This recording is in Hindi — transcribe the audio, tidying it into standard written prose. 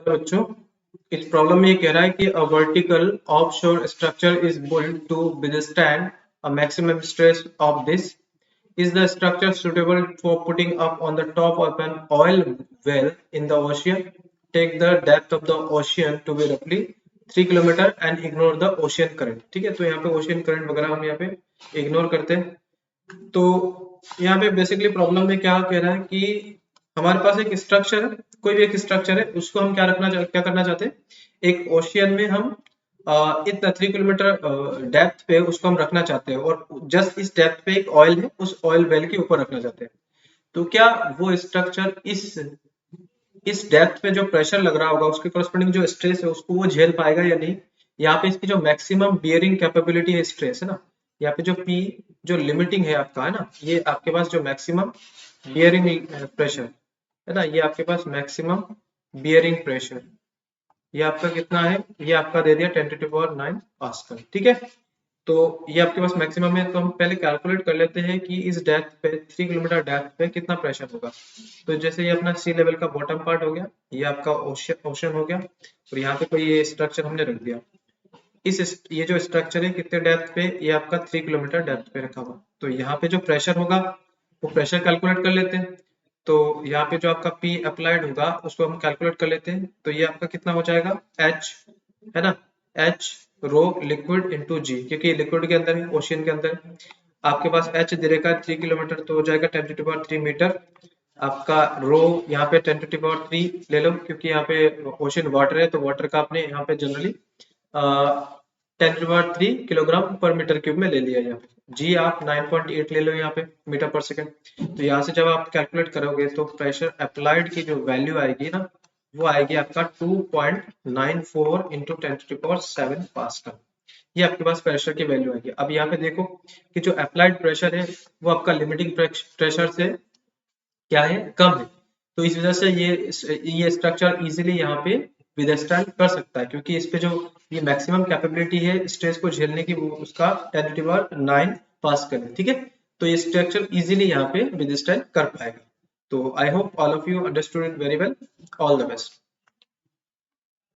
बच्चों, इस प्रॉब्लम में ये कह रहा है कि a vertical offshore structure is built to withstand a maximum stress of this. Is the structure suitable for putting up on the top of an oil well in the ocean? Take the depth of the ocean to be roughly 3 kilometre and ignore the ocean current. ठीक है, तो यहाँ पे ocean current वगैरह हम यहाँ पे ignore करते हैं. तो यहाँ पे बेसिकली प्रॉब्लम में क्या कह रहा है कि हमारे पास एक स्ट्रक्चर है, कोई भी एक स्ट्रक्चर है, उसको हम क्या करना चाहते हैं, एक ओशियन में हम इतना 3 किलोमीटर डेप्थ पे उसको हम रखना चाहते हैं और जस्ट इस डेप्थ पे एक ऑयल है, उस ऑयल वेल के ऊपर रखना चाहते हैं. तो क्या वो स्ट्रक्चर इस डेप्थ पे जो प्रेशर लग रहा होगा उसके करस्पॉन्डिंग जो स्ट्रेस है उसको वो झेल पाएगा या नहीं. यहाँ पे इसकी जो मैक्सिमम बियरिंग कैपेबिलिटी है स्ट्रेस है ना, यहाँ पे जो पी जो लिमिटिंग है आपका है ना, ये आपके पास जो मैक्सिमम बियरिंग प्रेशर है ना, ये आपके पास मैक्सिमम बियरिंग प्रेशर, ये आपका कितना है, ये आपका दे दिया 10⁹ पास्कल. ठीक है, तो ये आपके पास मैक्सिमम है. तो हम पहले कैलकुलेट कर लेते हैं कि इस डेप्थ पे 3 किलोमीटर डेप्थ पे कितना प्रेशर होगा. तो जैसे ये अपना सी लेवल का बॉटम पार्ट हो गया, ये आपका ओशन हो गया, और यहाँ पे कोई ये स्ट्रक्चर हमने रख दिया. ये जो स्ट्रक्चर है कितने डेप्थ पे, ये आपका 3 किलोमीटर डेप्थ पे रखा हुआ. तो यहाँ पे जो प्रेशर होगा वो प्रेशर कैलकुलेट कर लेते हैं. तो यहाँ पे जो आपका P अप्लाइड होगा उसको हम कैलकुलेट कर लेते हैं. तो ये आपका कितना हो जाएगा, H है ना, H रो लिक्विड इंटू जी, क्योंकि लिक्विड के अंदर है, ओशियन के अंदर आपके पास H दे रखा है 3 किलोमीटर, तो हो जाएगा 10⁻³ मीटर. आपका रो यहाँ पे 10⁻³ ले लो, क्योंकि यहाँ पे ओशियन वाटर है, तो वाटर का आपने यहाँ पे जनरली 10⁻³ किलोग्राम पर मीटर क्यूब में ले लिया. यहाँ पे जी आप 9.8 ले लो यहाँ पे मीटर पर सेकंड. तो यहाँ से जब आप कैलकुलेट करोगे तो प्रेशर अप्लाइड की जो वैल्यू आएगी ना, वो आएगी आपका 2.94 इंटू 10⁻7 पास्कल. ये आपके पास प्रेशर की वैल्यू आएगी. अब यहाँ पे देखो कि जो अप्लाइड प्रेशर है वो आपका लिमिटिंग प्रेशर से क्या है, कम है. तो इस वजह से ये स्ट्रक्चर इजीली यहाँ पे विदस्टैंड कर सकता है, क्योंकि इस पे जो ये मैक्सिमम कैपेबिलिटी है स्ट्रेस को झेलने की, वो उसका 10⁹ पास्कल है. ठीक है, तो ये स्ट्रक्चर इजीली यहाँ पे विदस्टैंड कर पाएगा. तो I hope all of you understood it very well. All the best.